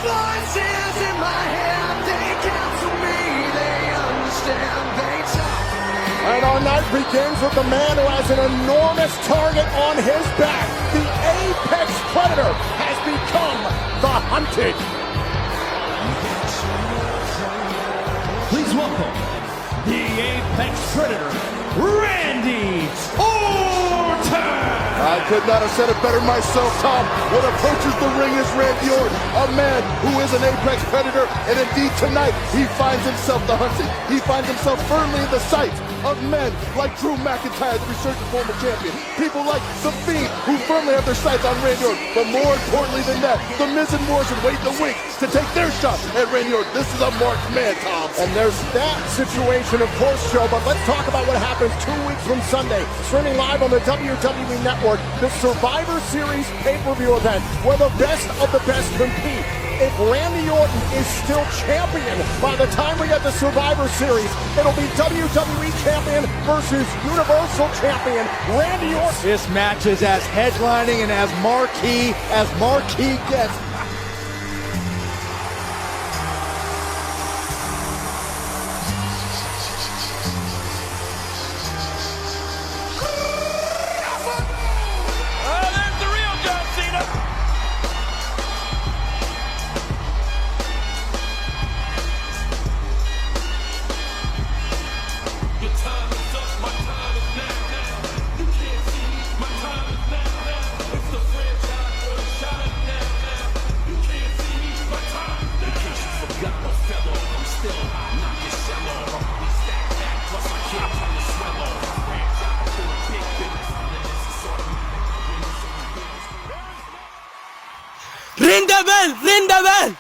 voices in my head, they counsel me, they understand, they talk to me. And our night begins with the man who has an enormous target on his back. The apex predator has become the hunted. Please welcome the apex predator, Randy Orton! I could not have said it better myself, Tom. What approaches the ring is Randy Orton, a man who is an apex predator, and indeed tonight he finds himself the hunted. He finds himself firmly in the sights of men like Drew McIntyre, the resurgent former champion. People like The Fiend, who firmly have their sights on Randy Orton. But more importantly than that, The Miz and Morrison wait the wink to take their shot at Randy Orton. This is a marked man, Tom. And there's that situation, of course, Joe, but let's talk about what happens 2 weeks from Sunday. Streaming live on the WWE Network, the Survivor Series pay-per-view event, where the best of the best compete. If Randy Orton is still champion by the time we get to Survivor Series, it'll be WWE Champion versus Universal Champion Randy Orton. This match is as headlining and as marquee gets. There's the real John Cena! Your time is up, my time is now. You can't see me, my time is now. It's the franchise or the shot now. You can't see me, my time is now. In case you forgot, no fellow, I'm still not your shallow. We stack back, plus I can't turn the swell off. Franchise for a big business, and this is sort of Ring the bell! Ring the bell!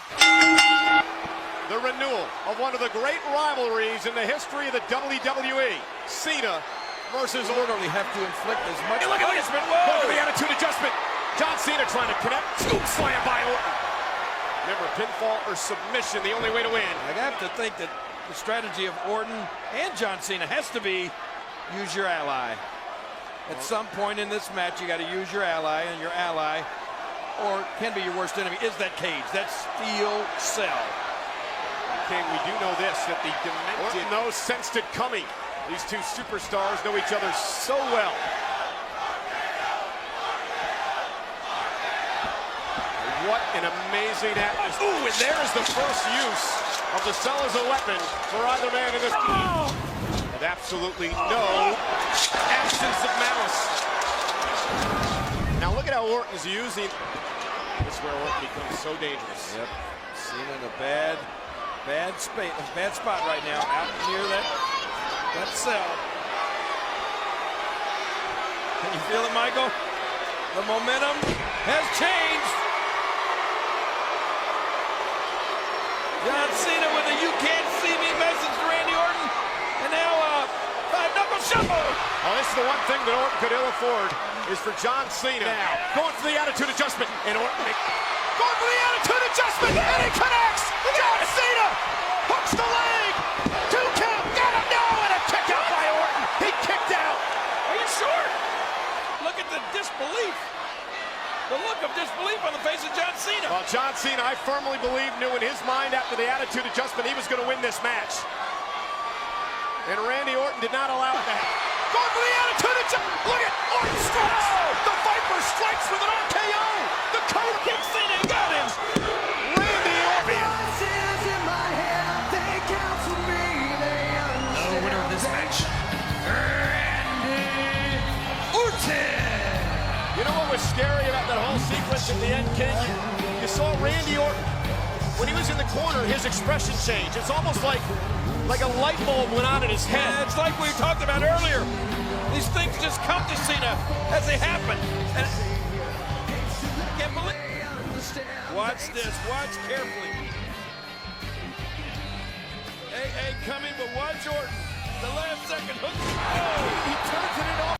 The renewal of one of the great rivalries in the history of the WWE. Cena versus Orton. Literally have to inflict as much. Look at this, look at the attitude adjustment. John Cena trying to connect. Scoop slam by Orton. Remember, pinfall or submission, the only way to win. I have to think that the strategy of Orton and John Cena has to be use your ally. At some point in this match, you got to use your ally, and your ally, or can be your worst enemy, is that cage, that steel cell. Okay, we do know this, that the Orton, though, sensed it coming. These two superstars know each other so well. What an amazing atmosphere. Ooh, and there is the first use of the cell as a weapon for either man in this game. With absolutely no absence of malice. Now look at how Orton is using. This is where Orton becomes so dangerous. Yep, Cena in a bad spot right now, out near that cell. Can you feel it, Michael? The momentum has changed. John Cena with a "you can't see me" message to Randy Orton, and now five-knuckle shuffle. Oh, this is the one thing that Orton could ill afford, is for John Cena now going for the attitude adjustment, and Orton going for the attitude adjustment, and he connects. John Cena hooks the leg. 2 count. Got him. No, and a kick out by Orton. He kicked out. Are you sure? Look at the disbelief. The look of disbelief on the face of John Cena. Well, John Cena, I firmly believe, knew in his mind after the attitude adjustment he was going to win this match. And Randy Orton did not allow it to happen. Going for the attitude adjustment. Look at Orton strikes. The Viper strikes with an RKO. The cover kick. Cena got him. Randy Orton. Voices in my head, they counsel me, they understand. The winner of this match, Randy Orton! You know what was scary about that whole sequence at the end, King? You saw Randy Orton. When he was in the corner, his expression changed. It's almost like a light bulb went on in his head. Yeah, it's like we talked about earlier. These things just come to Cena as they happen. And I can't believe. Watch this. Watch carefully. AA coming, but watch Orton. The last second hook. Oh, he turns it off.